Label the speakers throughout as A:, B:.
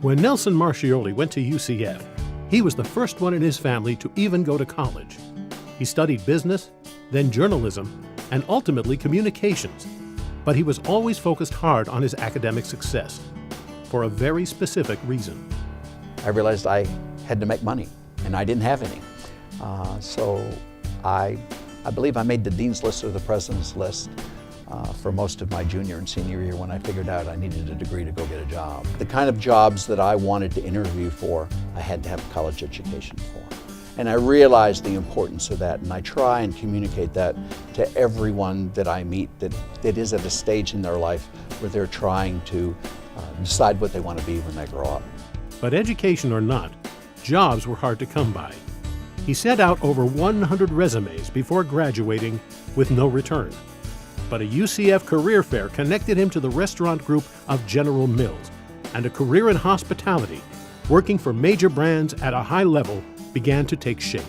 A: When Nelson Marchioli went to UCF, he was the first one in his family to even go to college. He studied business, then journalism, and ultimately communications. But he was always focused hard on his academic success, for a very specific reason.
B: I realized I had to make money, and I didn't have any. So I believe I made the dean's list or the president's list for most of my junior and senior year when I figured out I needed a degree to go get a job. The kind of jobs that I wanted to interview for, I had to have a college education for. And I realized the importance of that, and I try and communicate that to everyone that I meet that is at a stage in their life where they're trying to decide what they want to be when they grow up.
A: But education or not, jobs were hard to come by. He sent out over 100 resumes before graduating with no return. But a UCF career fair connected him to the restaurant group of General Mills, and a career in hospitality, working for major brands at a high level, began to take shape.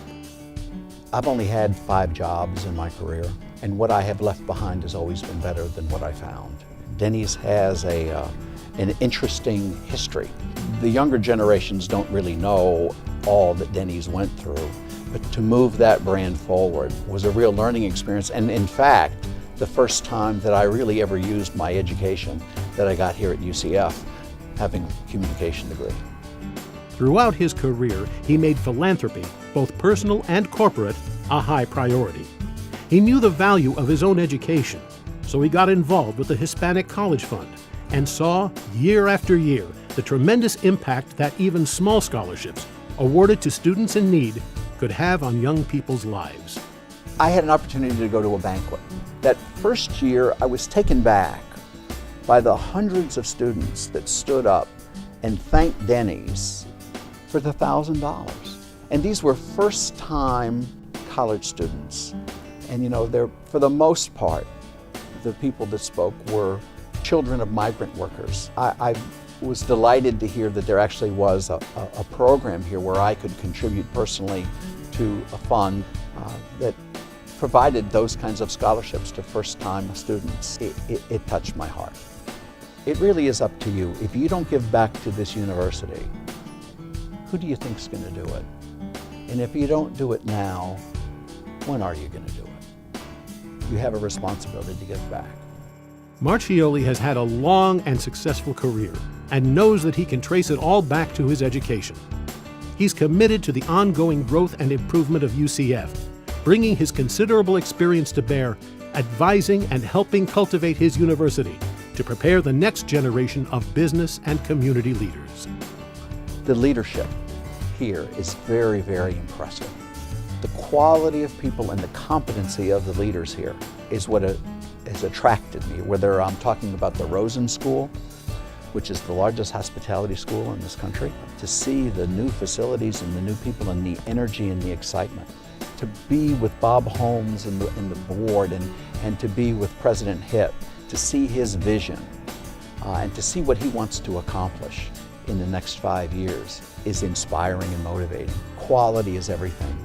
B: I've only had 5 jobs in my career, and what I have left behind has always been better than what I found. Denny's has an interesting history. The younger generations don't really know all that Denny's went through, but to move that brand forward was a real learning experience, and in fact, the first time that I really ever used my education that I got here at UCF, having a communication degree.
A: Throughout his career, he made philanthropy, both personal and corporate, a high priority. He knew the value of his own education, so he got involved with the Hispanic College Fund and saw, year after year, the tremendous impact that even small scholarships awarded to students in need could have on young people's lives.
B: I had an opportunity to go to a banquet. That first year, I was taken back by the hundreds of students that stood up and thanked Denny's for the $1,000. And these were first-time college students. And you know, for the most part, the people that spoke were children of migrant workers. I was delighted to hear that there actually was a program here where I could contribute personally to a fund that provided those kinds of scholarships to first-time students. It touched my heart. It really is up to you. If you don't give back to this university, who do you think is going to do it? And if you don't do it now, when are you going to do it? You have a responsibility to give back.
A: Marchioli has had a long and successful career and knows that he can trace it all back to his education. He's committed to the ongoing growth and improvement of UCF, bringing his considerable experience to bear, advising and helping cultivate his university to prepare the next generation of business and community leaders.
B: The leadership here is very, very impressive. The quality of people and the competency of the leaders here is what has attracted me, whether I'm talking about the Rosen School, which is the largest hospitality school in this country, to see the new facilities and the new people and the energy and the excitement, to be with Bob Holmes and the board and to be with President Hitt, to see his vision and to see what he wants to accomplish in the next 5 years is inspiring and motivating. Quality is everything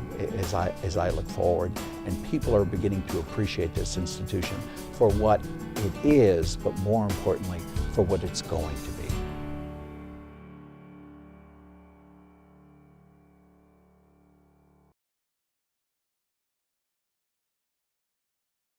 B: as I look forward, and people are beginning to appreciate this institution for what it is, but more importantly, for what it's going to be.